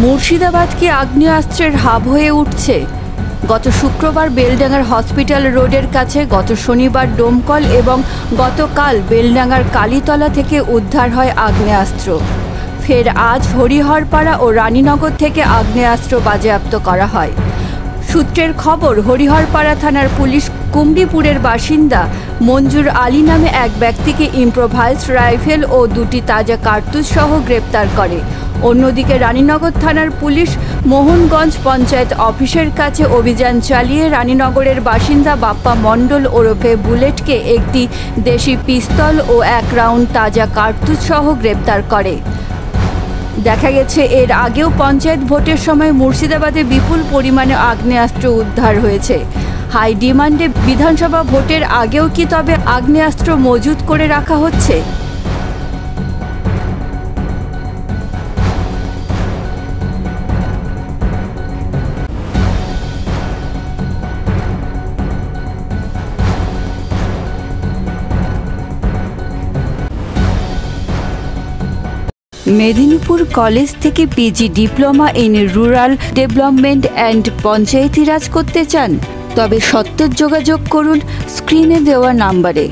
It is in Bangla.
মুর্শিদাবাদ কি আগ্নেয়াস্ত্রের হাব হয়ে উঠছে? গত শুক্রবার বেলডাঙ্গার হসপিটাল রোডের কাছে, গত শনিবার ডোমকল এবং গতকাল বেলডাঙ্গার কালীতলা থেকে উদ্ধার হয় আগ্নেয়াস্ত্র। ফের আজ হরিহরপাড়া ও রানীনগর থেকে আগ্নেয়াস্ত্র বাজেয়াপ্ত করা হয়। সূত্রের খবর, হরিহরপাড়া থানার পুলিশ কুমড়িপুরের বাসিন্দা মঞ্জুর আলী নামে এক ব্যক্তিকে ইম্প্রোভাইজড রাইফেল ও দুটি তাজা কার্তুজ সহ গ্রেপ্তার করে। অন্যদিকে রানীনগর থানার পুলিশ মোহনগঞ্জ পঞ্চায়েত অফিসের কাছে অভিযান চালিয়ে রানীনগরের বাসিন্দা বাপ্পা মণ্ডল ওরফে বুলেটকে একটি দেশি পিস্তল ও 1 রাউন্ড তাজা কার্তুজ সহ গ্রেপ্তার করে। দেখা গেছে, এর আগেও পঞ্চায়েত ভোটের সময় মুর্শিদাবাদে বিপুল পরিমাণে আগ্নেয়াস্ত্র উদ্ধার হয়েছে। হাই ডিমান্ডে বিধানসভা ভোটের আগেও কি তবে আগ্নেয়াস্ত্র মজুত করে রাখা হচ্ছে? মেদিনীপুর কলেজ থেকে PG diploma in rural development and Panchayati Raj করতে চান? তবে সত্ত্বর যোগাযোগ করুন স্ক্রিনে দেওয়া নাম্বারে।